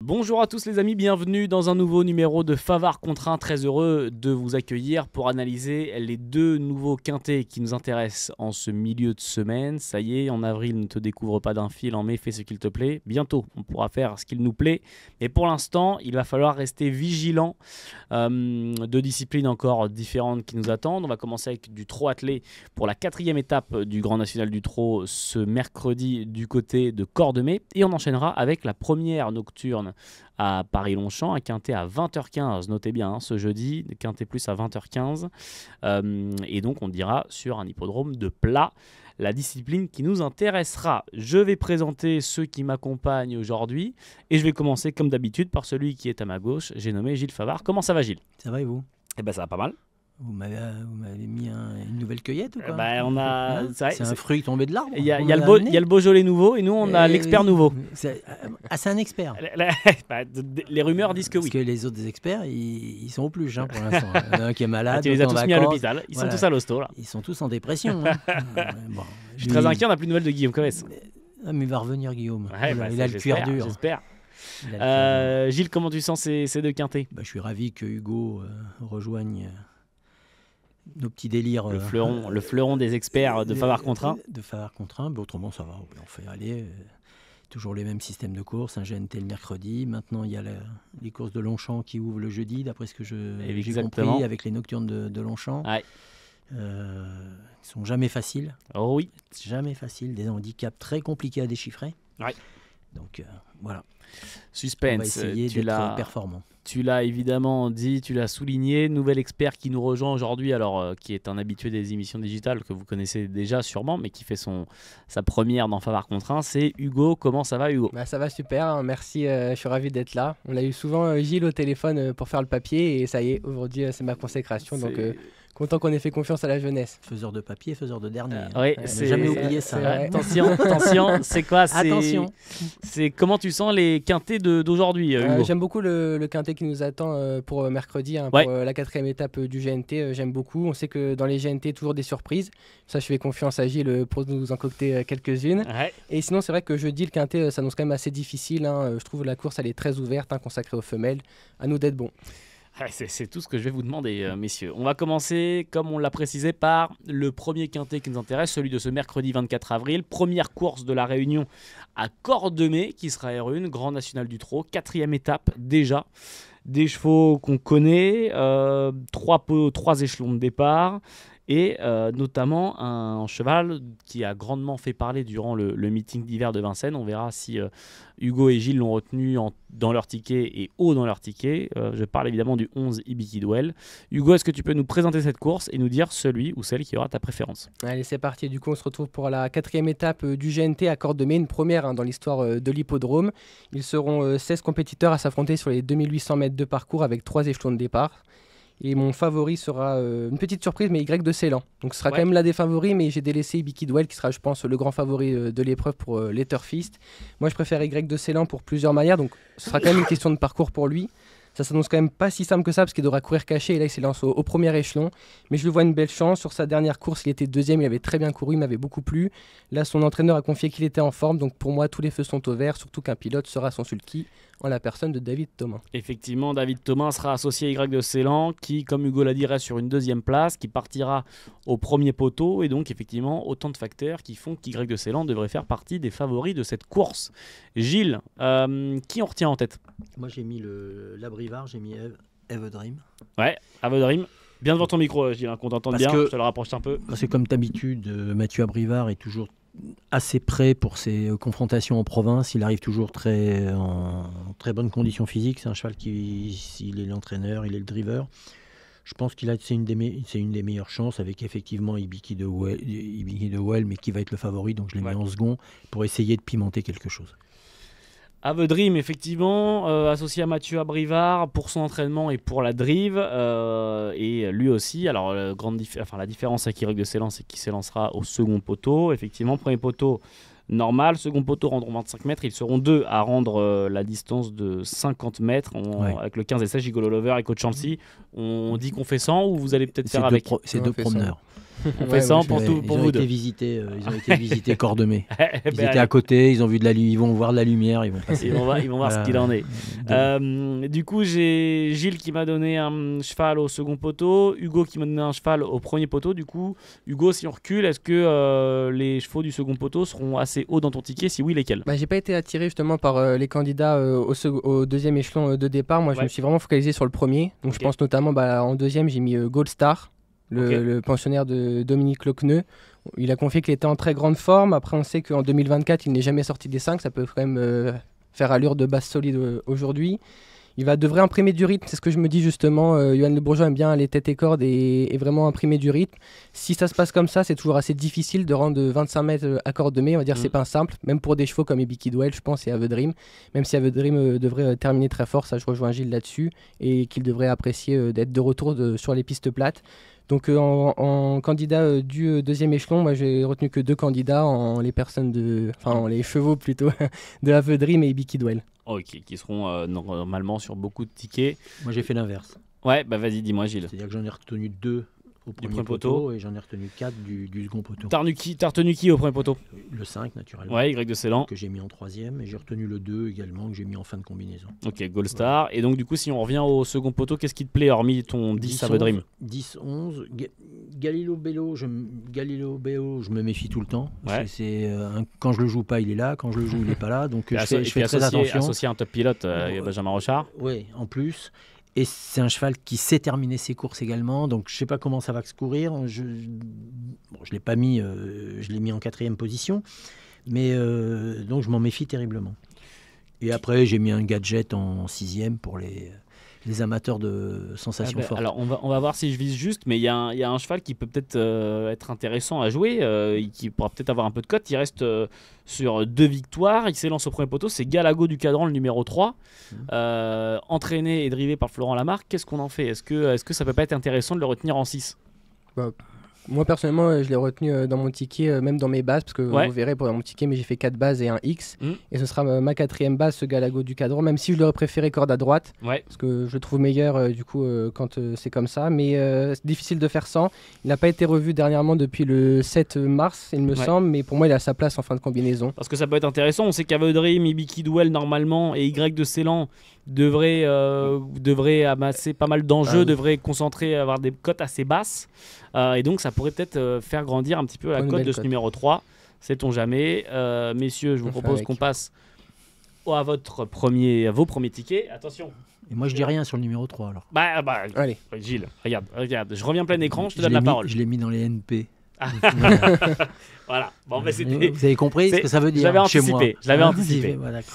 Bonjour à tous les amis, bienvenue dans un nouveau numéro de Favard contre 1. Très heureux de vous accueillir pour analyser les deux nouveaux quintés qui nous intéressent en ce milieu de semaine. Ça y est, en avril, ne te découvre pas d'un fil, en mai, fais ce qu'il te plaît. Bientôt, on pourra faire ce qu'il nous plaît. Mais pour l'instant, il va falloir rester vigilant. Deux disciplines encore différentes qui nous attendent. On va commencer avec du trot attelé pour la 4e étape du Grand National du Trot ce mercredi du côté de Cordemais. Et on enchaînera avec la première nocturne à Paris-Longchamp, un quintet à 20h15, notez bien hein, ce jeudi, quintet plus à 20h15, et donc on dira sur un hippodrome de plat la discipline qui nous intéressera. Je vais présenter ceux qui m'accompagnent aujourd'hui, et je vais commencer comme d'habitude par celui qui est à ma gauche, j'ai nommé Gilles Favard. Comment ça va Gilles? Ça va et vous? Eh ben ça va pas mal. Vous m'avez mis une nouvelle cueillette ou quoi? On a, hein, c'est un fruit tombé de l'arbre. Il y a le Beaujolais nouveau et nous on a l'expert nouveau. C'est un expert. Les rumeurs disent que oui. Parce que les autres experts, ils sont au plus pour l'instant. Il y en a un qui est malade. Tu les as tous mis à l'hôpital. Ils sont tous à l'hosto là. Ils sont tous en dépression. Hein. Bon, je suis très inquiet, on n'a plus de nouvelles de Guillaume Comès. Mais il va revenir Guillaume. Ouais, il a le cuir dur. J'espère. Gilles, comment tu sens ces deux quintés? Je suis ravi que Hugo rejoigne nos petits délires. Le fleuron des experts de Favard contre 1. De Favard contre 1, autrement ça va, on fait aller. Toujours les mêmes systèmes de courses, un GNT le mercredi. Maintenant, il y a les courses de Longchamp qui ouvrent le jeudi, d'après ce que j'ai compris, avec les nocturnes de Longchamp. Ouais. Ils ne sont jamais faciles. Oh oui. Jamais faciles, des handicaps très compliqués à déchiffrer. Ouais. Donc voilà. Suspense. On va essayer d'être performant. Tu l'as évidemment dit, tu l'as souligné. Nouvel expert qui nous rejoint aujourd'hui, alors qui est un habitué des émissions digitales que vous connaissez déjà sûrement, mais qui fait sa première dans Favard contre 1, c'est Hugo. Comment ça va Hugo? Ça va super, hein, merci, je suis ravi d'être là. On a eu souvent Gilles au téléphone pour faire le papier et ça y est, aujourd'hui c'est ma consécration. Donc content qu'on ait fait confiance à la jeunesse. Faiseur de papier, faiseur de dernier. Oui, j'ai jamais oublié ça. Attention, c'est quoi? Attention. C'est comment tu sens les quintés d'aujourd'hui, Hugo? J'aime beaucoup le quintet qui nous attend pour mercredi, hein, pour la 4e étape du GNT. J'aime beaucoup. On sait que dans les GNT, toujours des surprises. Ça, je fais confiance à Gilles pour nous en concocter quelques-unes. Ouais. Et sinon, c'est vrai que jeudi, le quintet s'annonce quand même assez difficile. Hein. Je trouve la course, elle est très ouverte, hein, consacrée aux femelles. À nous d'être bons. C'est tout ce que je vais vous demander, messieurs. On va commencer, comme on l'a précisé, par le premier quintet qui nous intéresse, celui de ce mercredi 24 avril. Première course de la Réunion à Cordemais, qui sera R1, Grand National du Trot. 4e étape déjà. Des chevaux qu'on connaît, 3 échelons de départ. Et notamment un cheval qui a grandement fait parler durant le meeting d'hiver de Vincennes. On verra si Hugo et Gilles l'ont retenu dans leur ticket et haut dans leur ticket. Je parle évidemment du 11 Ibiki Duel. Hugo, est-ce que tu peux nous présenter cette course et nous dire celui ou celle qui aura ta préférence? Allez, c'est parti. Du coup, on se retrouve pour la 4e étape du GNT à Cordemais, une première dans l'histoire de l'hippodrome. Ils seront 16 compétiteurs à s'affronter sur les 2800 mètres de parcours avec 3 échelons de départ. Et mon favori sera une petite surprise, mais Y de Ceylan. Donc ce sera quand même l'un des favoris, mais j'ai délaissé Ibiki Duel, qui sera, je pense, le grand favori de l'épreuve pour l'Etterfist. Moi, je préfère Y de Ceylan pour plusieurs manières, donc ce sera quand même une question de parcours pour lui. Ça s'annonce quand même pas si simple que ça, parce qu'il devra courir caché, et là, il s'élance au premier échelon. Mais je lui vois une belle chance. Sur sa dernière course, il était 2e, il avait très bien couru, il m'avait beaucoup plu. Là, son entraîneur a confié qu'il était en forme, donc pour moi, tous les feux sont au vert, surtout qu'un pilote sera son sulky, en la personne de David Thomas. Effectivement, David Thomas sera associé à Y de Ceylan, qui, comme Hugo l'a dit, reste sur une 2e place, qui partira au premier poteau, et donc effectivement autant de facteurs qui font qu'Y de Ceylan devrait faire partie des favoris de cette course. Gilles, qui on retient en tête? Moi j'ai mis l'Abrivard, j'ai mis Eve Dream. Ouais, Eve Dream. Bien devant ton micro, Gilles, qu'on t'entende bien, je te le rapproche un peu. Parce que comme d'habitude, Mathieu Abrivard est toujours assez prêt pour ses confrontations en province. Il arrive toujours en très bonne condition physique. C'est un cheval s'il est l'entraîneur, il est le driver. Je pense c'est une des meilleures chances, avec effectivement Ibiki de Well, mais qui va être le favori, donc je l'ai mis en second pour essayer de pimenter quelque chose. Ave Dream, effectivement, associé à Mathieu Abrivard pour son entraînement et pour la drive. Et lui aussi, alors la différence avec Y de Ceylan, c'est qu'il s'élancera au second poteau. Effectivement, premier poteau normal, second poteau rendront 25 mètres. Ils seront 2 à rendre la distance de 50 mètres avec le 15 et 16 Gigolo Lover et Coach Chancy. On dit qu'on fait 100 ou vous allez peut-être faire avec? C'est deux promeneurs. On fait ça pour Ils vous ont deux. été visiter Cordemais. Eh Ils ben, étaient à côté, ils ont vu ils vont voir de la lumière, ils vont passer. ils vont voir ce qu'il en est. Du coup, j'ai Gilles qui m'a donné un cheval au second poteau, Hugo qui m'a donné un cheval au premier poteau. Du coup, Hugo, si on recule, est-ce que les chevaux du second poteau seront assez hauts dans ton ticket? Si oui, lesquels? J'ai pas été attiré justement par les candidats au deuxième échelon de départ. Moi, je me suis vraiment focalisé sur le premier. Donc, je pense notamment en deuxième, j'ai mis Gold Star, le pensionnaire de Dominique Lochneux. Il a confié qu'il était en très grande forme. Après, on sait qu'en 2024, il n'est jamais sorti des 5. Ça peut quand même faire allure de base solide aujourd'hui. Devrait imprimer du rythme, c'est ce que je me dis justement. Yoann Le Bourgeois aime bien les têtes et cordes et vraiment imprimer du rythme. Si ça se passe comme ça, c'est toujours assez difficile de rendre 25 mètres à corde de mai. On va dire c'est pas simple, même pour des chevaux comme Ebi Kidwell, je pense, et Avedream. Même si Avedream devrait terminer très fort, ça je rejoins Gilles là-dessus, et qu'il devrait apprécier d'être de retour sur les pistes plates. Donc en candidat du deuxième échelon, moi j'ai retenu que 2 candidats en les chevaux plutôt de Avedream et Ebi Kidwell. Ok, qui seront normalement sur beaucoup de tickets. Moi j'ai fait l'inverse. Ouais, bah vas-y, dis-moi Gilles. C'est-à-dire que j'en ai retenu 2 au premier poteau et j'en ai retenu 4 du second poteau. T'as retenu qui au premier poteau? Le 5 naturellement. Ouais, Y de Ceylan. Que j'ai mis en 3e et j'ai retenu le 2 également que j'ai mis en fin de combinaison. Ok, Gold Star. Ouais. Et donc du coup, si on revient au second poteau, qu'est-ce qui te plaît hormis ton 10 Avedream? 10, 11. Galileo Bello, je me méfie tout le temps. Ouais. Quand je le joue pas, il est là. Quand je le joue, il n'est pas là. Donc je fais très attention. Associé à un top pilote, Benjamin Rochard. Oui, en plus. Et c'est un cheval qui sait terminer ses courses également. Donc je ne sais pas comment ça va se courir. Je l'ai pas mis, je l'ai mis en 4e position. Mais donc je m'en méfie terriblement. Et après, j'ai mis un gadget en 6e pour les amateurs de sensations fortes. Alors, on va voir si je vise juste, mais il y a un cheval qui peut peut-être être intéressant à jouer, qui pourra peut-être avoir un peu de cote. Il reste sur 2 victoires. Il s'élance au premier poteau. C'est Galago du Cadran, le numéro 3. Entraîné et drivé par Florent Lamarque. Qu'est-ce qu'on en fait? Est-ce que ça peut pas être intéressant de le retenir en 6? Moi personnellement je l'ai retenu dans mon ticket, même dans mes bases, parce que vous verrez pour mon ticket, mais j'ai fait 4 bases et un X, et ce sera ma 4e base, ce Galago du Cadran, même si je l'aurais préféré corde à droite, parce que je le trouve meilleur du coup quand c'est comme ça, mais c'est difficile de faire sans. Il n'a pas été revu dernièrement depuis le 7 mars il me semble, mais pour moi il a sa place en fin de combinaison. Parce que ça peut être intéressant, on sait qu'Avedream, Ebi Kidwell normalement et Y de Ceylan devrait amasser pas mal d'enjeux, devrait concentrer, avoir des cotes assez basses, et donc ça pourrait peut-être faire grandir un petit peu la cote de ce numéro 3, sait-on jamais. Messieurs, je vous propose qu'on passe à vos premiers tickets. Attention. Et moi je dis rien sur le numéro 3 alors. Allez. Gilles, regarde, je reviens plein écran, je te donne la parole. Je l'ai mis dans les NP. Voilà. Bon, c'était... Vous avez compris ce que ça veut dire? Je l'avais anticipé. Ouais, d'accord.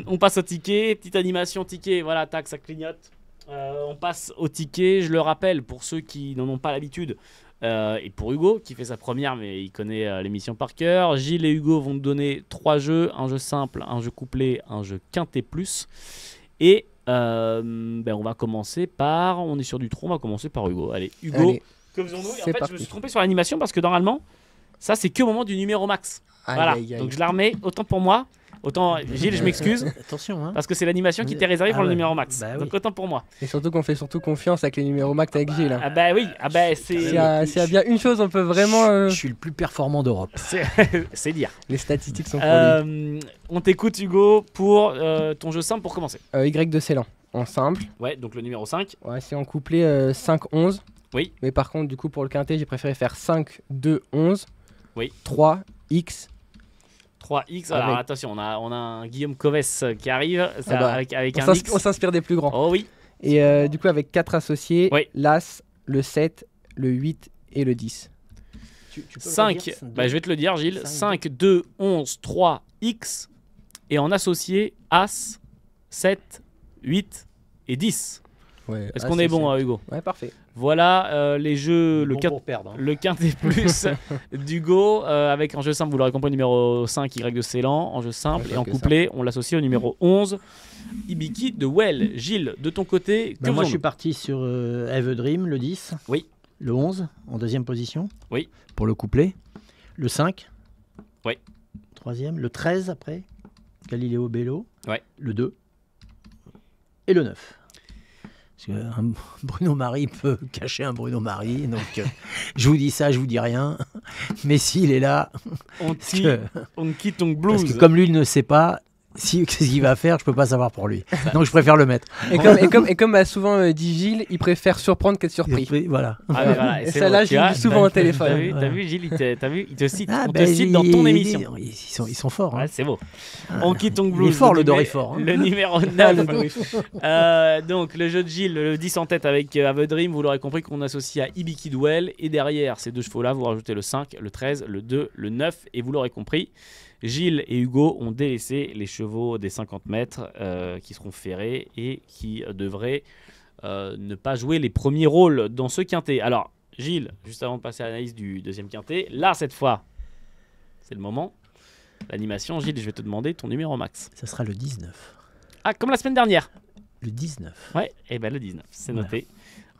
On passe au ticket, petite animation ticket, voilà, tac, ça clignote. On passe au ticket, je le rappelle pour ceux qui n'en ont pas l'habitude, et pour Hugo qui fait sa première mais il connaît l'émission par cœur. Gilles et Hugo vont nous donner 3 jeux, un jeu simple, un jeu couplé, un jeu quintet plus, et on va commencer par, on est sur du 3, on va commencer par Hugo. Allez Hugo, que faisons-nous? En fait je me suis trompé sur l'animation parce que normalement ça c'est que au moment du numéro max. Voilà, donc je la remets, autant pour moi. Autant, Gilles, je m'excuse. Attention, hein. Parce que c'est l'animation qui t'est réservée pour le numéro max. Donc autant pour moi. Et surtout qu'on fait confiance avec les numéros max avec Gilles. Ah bah oui, c'est... S'il y a bien une chose, on peut vraiment... Je suis le plus performant d'Europe. C'est dire. Les statistiques sont pour lui. On t'écoute Hugo pour ton jeu simple pour commencer. Y de Ceylan, en simple. Ouais, donc le numéro 5. Ouais, c'est en couplet 5-11. Oui. Mais par contre, du coup, pour le quintet, j'ai préféré faire 5-2-11. Oui. 3X. 3X, alors attention, on a un Guillaume Coves qui arrive avec un X. On s'inspire des plus grands. Oh oui. Et du coup, avec 4 associés, l'As, le 7, le 8 et le 10. 5, je vais te le dire Gilles, 5, 2, 11, 3, X, et en associé, As, 7, 8 et 10. Ouais, est-ce qu'on est bon, Hugo? Ouais, parfait. Voilà les jeux, le quintet plus d'Hugo, avec en jeu simple, vous l'aurez compris, numéro 5, Y de Ceylan, en jeu simple, et en couplet, on l'associe au numéro 11, Ebi Kidwell. Gilles, de ton côté, moi je suis parti sur Avedream, le 10, oui. Le 11, en 2e position, oui. Pour le couplet, le 5, oui. 3e, le 13 après, Galileo Bello, ouais. Le 2, et le 9. Parce qu'un Bruno Marie peut cacher un Bruno Marie. Donc, je vous dis ça, je vous dis rien. Mais s'il est là... On quitte ton blues. Parce que comme lui, il ne sait pas... Qu'est-ce qu'il va faire, je peux pas savoir pour lui. Donc je préfère le mettre. Et comme a souvent dit Gilles, il préfère surprendre qu'être surpris. Voilà. Voilà. Et ça, là, j'ai vu souvent au téléphone. T'as vu, Gilles, il te cite, on te cite dans ton émission. Ils sont forts. C'est beau. On quitte ton blues. Il est fort, le Dorifort. Le numéro 9. Donc le jeu de Gilles, le 10 en tête avec Have Dream, vous l'aurez compris qu'on associe à Ibiki Duel. Et derrière ces deux chevaux-là, vous rajoutez le 5, le 13, le 2, le 9. Et vous l'aurez compris, Gilles et Hugo ont délaissé les chevaux des 50 mètres qui seront ferrés et qui devraient ne pas jouer les premiers rôles dans ce quintet. Alors, Gilles, juste avant de passer à l'analyse du deuxième quintet, là, cette fois, c'est le moment. L'animation, Gilles, je vais te demander ton numéro max. Ça sera le 19. Ah, comme la semaine dernière. Le 19. Ouais, et ben le 19, c'est noté.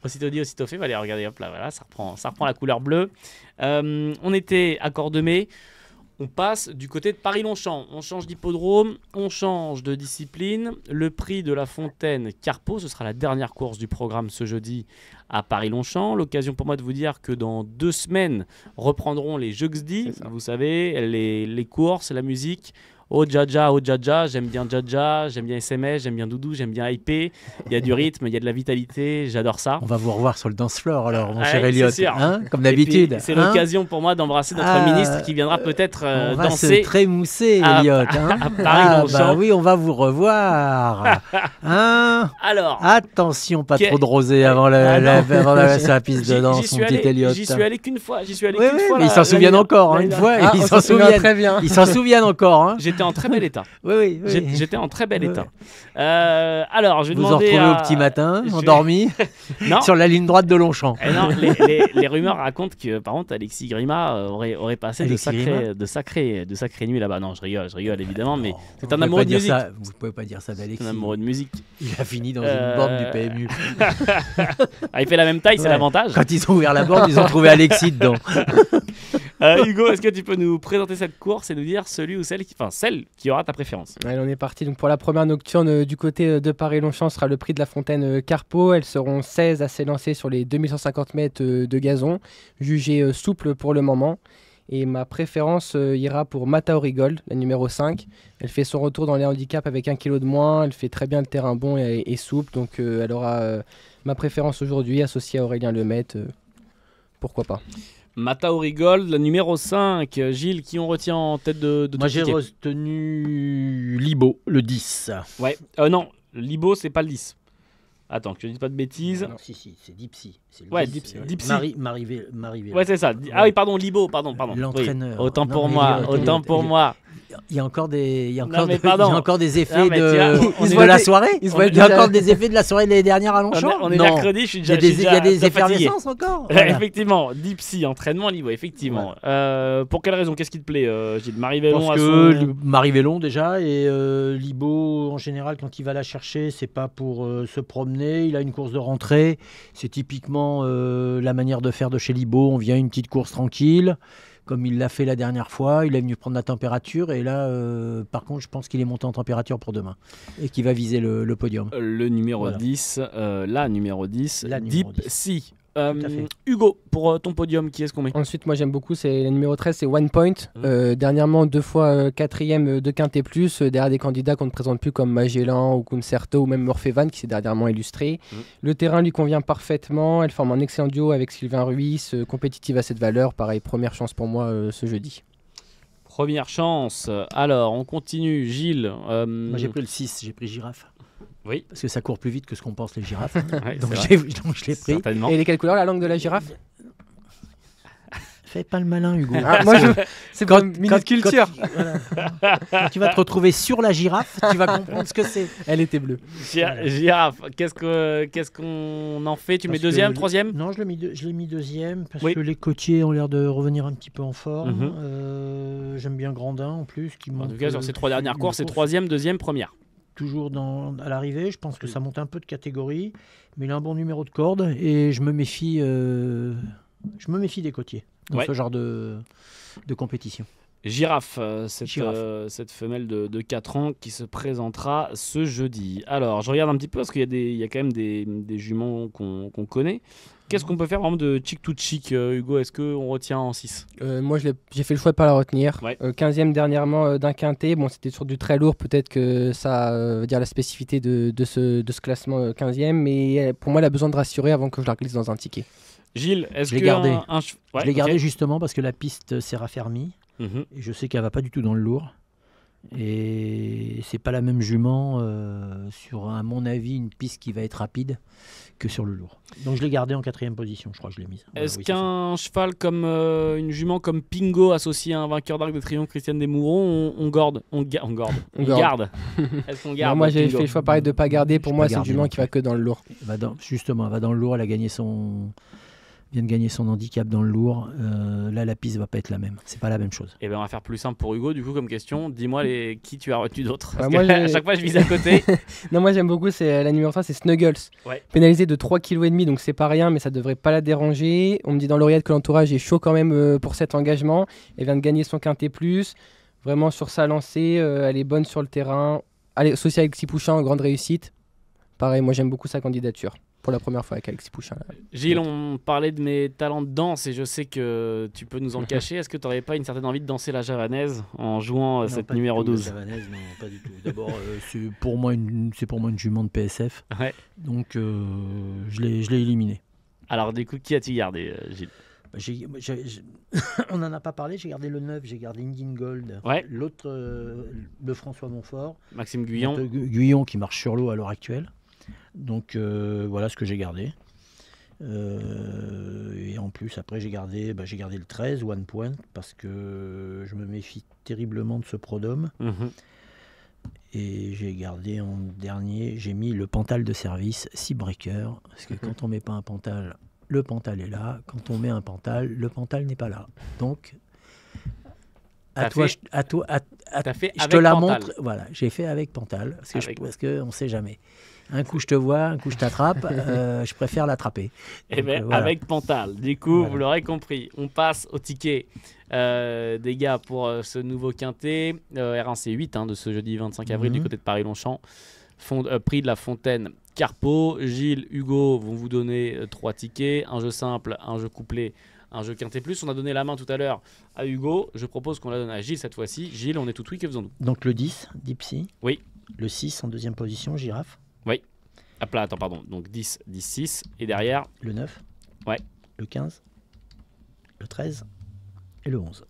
Aussitôt dit, aussitôt fait. Allez, regardez, hop là, voilà, ça reprend la couleur bleue. On était à Cordemais. On passe du côté de Paris-Longchamp. On change d'hippodrome, on change de discipline. Le prix de la Fontaine Carpeau, ce sera la dernière course du programme ce jeudi à Paris-Longchamp. L'occasion pour moi de vous dire que dans 2 semaines reprendront les Jeux XD. Vous savez, les courses, la musique. Oh Jaja, j'aime bien Jaja, j'aime bien SMS, j'aime bien Doudou, j'aime bien IP. Il y a du rythme, il y a de la vitalité, j'adore ça. On va vous revoir sur le dance floor alors, mon cher Elliot, comme et d'habitude. C'est l'occasion pour moi d'embrasser notre ministre qui viendra peut-être danser. On va se trémousser, Elliot. À Paris-Longchamp. Oui, on va vous revoir. Alors, attention, pas trop de rosé avant la piste de danse, mon petit Elliot. J'y suis allé qu'une fois. Mais ils s'en souviennent encore, une fois. Ils s'en souviennent très bien. Ils s'en souviennent encore. J'étais en très bel état. Oui. J'étais en très bel état. Alors, je vais demander. Vous en retrouvez au petit matin, endormi, sur la ligne droite de Longchamp. Non, les rumeurs racontent que, par contre, Alexis Grima aurait passé de sacrées nuits là-bas. Non, je rigole évidemment, mais c'est un amoureux de musique. Vous pouvez pas dire ça d'Alexis. C'est un amoureux de musique. Il a fini dans une borne du PMU. Il fait la même taille, c'est l'avantage. Quand ils ont ouvert la borne, ils ont trouvé Alexis dedans. Hugo, est-ce que tu peux nous présenter cette course et nous dire celui ou celle qui aura ta préférence? Allez, on est parti donc pour la première nocturne du côté de Paris-Longchamp. Sera le prix de la Fontaine Carpeau. Elles seront 16 à s'élancer sur les 2150 mètres de gazon, jugées souples pour le moment. Et ma préférence ira pour Mataori Gold, la numéro 5. Elle fait son retour dans les handicaps avec 1 kg de moins. Elle fait très bien le terrain bon et souple. Donc elle aura ma préférence aujourd'hui, associée à Aurélien Lemaitre. Pourquoi pas. Mataori Gold, la numéro 5. Gilles, qui on retient en tête de Moi, j'ai retenu Libo, le 10. Ouais, non, Libo, c'est pas le 10. Attends, que je ne dise pas de bêtises. Non, si, c'est Dipsy. Ouais, Dipsy. Marie Ouais, c'est ça. Ah oui, pardon, Libo, pardon. L'entraîneur. Oui. Autant pour moi. Il y a encore des, effets de la soirée. Il y a encore des effets de la soirée de l'année dernière à Longchamp. On est mercredi, je suis déjà Il y a des effervescences encore. Effectivement, Dipsy, entraînement Libo, effectivement. Pour quelle raison? Qu'est-ce qui te plaît, Gilles? Marie-Vélon Marie-Vélon déjà, et Libo en général quand il va la chercher, c'est pas pour se promener. Il a une course de rentrée. C'est typiquement la manière de faire de chez Libo. On vient une petite course tranquille. Comme il l'a fait la dernière fois, il est venu prendre la température et là, par contre, je pense qu'il est monté en température pour demain et qu'il va viser le podium. Le numéro 10, la numéro 10, Deep Sea. Hugo, pour ton podium, qui est-ce qu'on met? Ensuite, moi j'aime beaucoup, c'est la numéro 13, c'est One Point. Dernièrement, 2 fois 4e de Quintet Plus, derrière des candidats qu'on ne présente plus comme Magellan ou Concerto ou même Morphevan qui s'est dernièrement illustré. Le terrain lui convient parfaitement, elle forme un excellent duo avec Sylvain Ruiz, compétitive à cette valeur. Pareil, première chance pour moi ce jeudi. Première chance. Alors, on continue. Gilles. Moi j'ai pris le 6, j'ai pris Girafe. Oui. Parce que ça court plus vite que ce qu'on pense les girafes. Ouais, donc je l'ai pris. Certainement. Et elle est quelle couleur la langue de la girafe? Fais pas le malin, Hugo. C'est pour minute culture. Quand tu vas te retrouver sur la girafe, tu vas comprendre ce que c'est. Elle était bleue. Girafe, qu'est-ce qu'on en fait? Tu le mets deuxième, troisième? Non, je l'ai mis deuxième parce que les côtiers ont l'air de revenir un petit peu en forme. J'aime bien Grandin en plus. En tout cas, sur ces 3 dernières courses, c'est troisième, deuxième, première. Toujours à l'arrivée, je pense que ça monte un peu de catégorie, mais il a un bon numéro de corde et je me méfie des côtiers dans ce genre de compétition. Girafe, Girafe. cette femelle de 4 ans qui se présentera ce jeudi. Alors, je regarde un petit peu parce qu'il y a quand même des juments qu'on connaît. Qu'est-ce qu'on peut faire vraiment de chic to chic, Hugo? Est-ce qu'on retient en 6? Moi, j'ai fait le choix de ne pas la retenir. Ouais. 15e dernièrement d'un quintet. Bon, c'était sur du très lourd. Peut-être que ça veut dire la spécificité de ce classement 15e. Mais pour moi, elle a besoin de rassurer avant que je la glisse dans un ticket. Gilles, est-ce Je l'ai que gardé. Ouais, Je l'ai ok. gardé justement parce que la piste s'est raffermie. Mhm. Et je sais qu'elle va pas du tout dans le lourd. Et c'est pas la même jument sur, à mon avis, une piste qui va être rapide que sur le lourd. Donc je l'ai gardé en 4e position, je crois que je l'ai mise. Voilà, Est-ce oui, c'est ça. qu'un cheval comme une jument comme Pingo associé à un vainqueur d'Arc de Triomphe, Christiane Desmouron, on garde Est-ce qu'on garde Non, moi, j'ai Pingo fait le choix pareil de ne pas garder. Pour Je moi, pas c'est une gardé jument non qui va que dans le lourd. Justement, elle va dans le lourd, elle a gagné vient de gagner son handicap dans le lourd. Là, la piste va pas être la même. C'est pas la même chose. Eh ben, on va faire plus simple pour Hugo, du coup, comme question. Dis-moi qui tu as retenu d'autres. Parce Moi, que à chaque fois, je vise à côté. Non, moi j'aime beaucoup, c'est la numéro 3, c'est Snuggles. Ouais. Pénalisé de 3,5 kg, donc c'est pas rien, mais ça devrait pas la déranger. On me dit dans l'oreillette que l'entourage est chaud quand même pour cet engagement. Elle vient de gagner son quintet plus. Vraiment sur sa lancée, elle est bonne sur le terrain. Allez, associée avec Alexis Pouchin, grande réussite. Pareil, moi j'aime beaucoup sa candidature. Pour la première fois avec Alexis Pouchin. Là. Gilles, on parlait de mes talents de danse et je sais que tu peux nous en cacher. Est-ce que tu n'aurais pas une certaine envie de danser la javanaise en jouant Non, cette pas du numéro tout, la 12? javanaise, non, pas du tout. D'abord, c'est pour moi une jument de PSF. Ouais. Donc je l'ai éliminée. Alors, du coup, qui as-tu gardé, Gilles? On n'en a pas parlé, j'ai gardé le 9, j'ai gardé Indian Gold. Ouais. L'autre, le François Montfort. Maxime Guyon. Guyon qui marche sur l'eau à l'heure actuelle. Donc voilà ce que j'ai gardé. Et en plus, après, j'ai gardé le 13, One Point, parce que je me méfie terriblement de ce Prodome. Mhm. Et j'ai gardé en dernier, j'ai mis le Pantal de service, Seabreaker, parce que quand on met pas un Pantal, le Pantal est là. Quand on met un Pantal, le Pantal n'est pas là. Donc, T'as toi, fait- je fait je avec te la Pantal. montre. Voilà, j'ai fait avec Pantal, Avec- parce que on sait jamais. Un coup je te vois, un coup je t'attrape. Je préfère l'attraper. Eh Donc, bien, voilà. avec Pantal. Du coup, Voilà. vous l'aurez compris, on passe au ticket des gars pour ce nouveau quintet. R1 C8 de ce jeudi 25 avril du Mhm. côté de Paris-Longchamp. Prix de la Fontaine Carpeau. Gilles, Hugo vont vous donner 3 tickets. Un jeu simple, un jeu couplé, un jeu quintet plus. On a donné la main tout à l'heure à Hugo. Je propose qu'on la donne à Gilles cette fois-ci. Gilles, on est tout oui, que faisons-nous? Donc le 10, Dipsy. Oui. Le 6 en deuxième position, Girafe. Hop là, attends, pardon. Donc 10, 10, 6. Et derrière, Le 9. Ouais. Le 15. Le 13. Et le 11.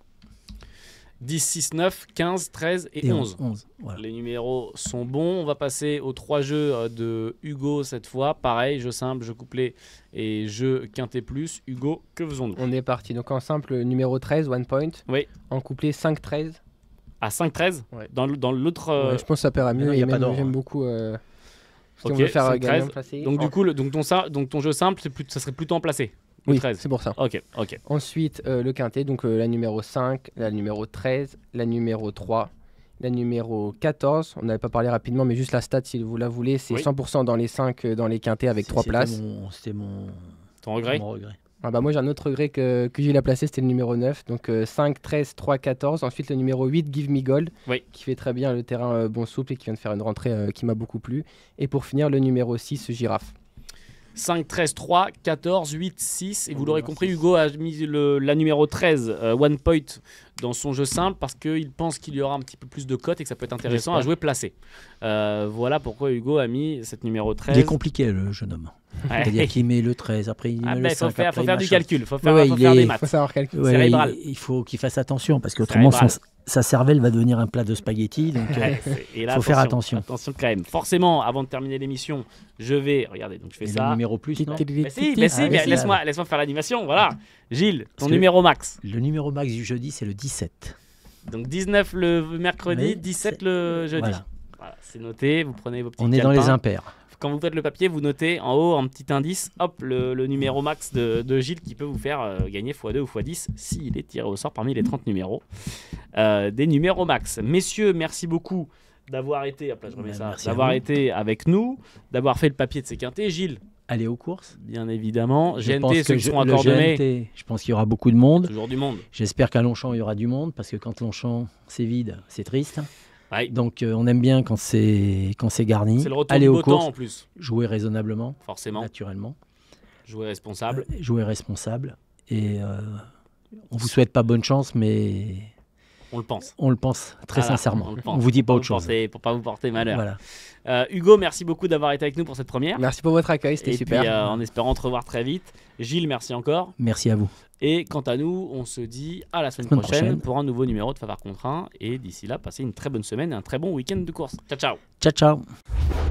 10, 6, 9, 15, 13 et 11. 11. Voilà. Les numéros sont bons. On va passer aux 3 jeux de Hugo cette fois. Pareil, jeu simple, jeu couplé et jeu quintet plus. Hugo, que faisons-nous? On est parti. Donc en simple, numéro 13, One Point. Oui. En couplet, 5-13. À 5-13 Ouais. dans l'autre. Ouais, je pense que ça paiera mais mieux. non, y a et pas même, d'or, j'aime hein. beaucoup. Si Ok, on veut faire 5-13. gagnant placé. Donc, du coup, donc ton jeu simple, ça serait plutôt en placé. Le oui, 13. c'est pour ça. Ok. Ensuite, le quintet, donc la numéro 5, la numéro 13, la numéro 3, la numéro 14. On n'avait pas parlé rapidement, mais juste la stat, si vous la voulez, c'est Oui. 100% dans les 5 dans les quintets avec 3 places. C'était mon Ton regret? regret. Ah bah moi, j'ai un autre regret que Gilles a placé, c'était le numéro 9. Donc 5, 13, 3, 14. Ensuite, le numéro 8, Give Me Gold, Oui. qui fait très bien le terrain bon souple et qui vient de faire une rentrée qui m'a beaucoup plu. Et pour finir, le numéro 6, Girafe. 5, 13, 3, 14, 8, 6. Et vous Oui, l'aurez non, compris, 6. Hugo a mis la numéro 13, One Point, dans son jeu simple parce qu'il pense qu'il y aura un petit peu plus de cotes et que ça peut être intéressant à J'espère. jouer placé. Voilà pourquoi Hugo a mis cette numéro 13. Il est compliqué, le jeune homme. Ouais. C'est-à-dire qu'il met le 13, après il met le 5. Faut faire après, du machin. calcul, faut faire, Ouais, faut il faire est- des Il maths. faut savoir calculer. Ouais, Cérébral. il faut qu'il fasse attention parce qu'autrement Cérébral. sa cervelle va devenir un plat de spaghettis. Donc, Et là, faut faire attention. Attention quand même. Forcément, avant de terminer l'émission, je vais. Regardez, donc je fais et le ça. numéro plus, non Mais si, Ah, mais mais laisse-moi faire l'animation. Voilà. Gilles, ton Parce que- numéro max. Le numéro max du jeudi, c'est le 17. Donc 19 le mercredi, Mais 17 c'est- le jeudi. Voilà. Voilà, c'est noté. Vous prenez vos petits On est dans les calepins. impairs. Quand vous faites le papier, vous notez en haut un petit indice, hop, le numéro max de Gilles qui peut vous faire gagner x2 ou x10 s'il est tiré au sort parmi les 30 numéros. Des numéros max. Messieurs, merci beaucoup d'avoir été, hop là, je remets ça, Merci à d'avoir vous. été avec nous, d'avoir fait le papier de ces quintés. Gilles, aller aux courses. Bien évidemment. Je pense GNT, ceux que qui seront le accordés. GNT, je pense qu'il y aura beaucoup de monde. Toujours du monde. J'espère qu'à Longchamp, il y aura du monde, parce que quand Longchamp, c'est vide, c'est triste. Ouais. Donc, on aime bien quand c'est garni. C'est le retour Aller du aux beau temps courses, en plus, jouer raisonnablement, forcément. naturellement. Jouer responsable. Jouer responsable. Et on vous souhaite pas bonne chance, mais On le pense. on le pense très Voilà, sincèrement. on le On pense. vous dit pas Pour autre chose. Pour pas vous porter malheur. Voilà. Hugo, merci beaucoup d'avoir été avec nous pour cette première. Merci pour votre accueil, c'était Et super. puis, en espérant te revoir très vite. Gilles, merci encore. Merci à vous. Et quant à nous, on se dit à la semaine Semaine prochaine prochaine. pour un nouveau numéro de Favard contre 1. Et d'ici là, passez une très bonne semaine et un très bon week-end de course. Ciao, ciao. Ciao, ciao.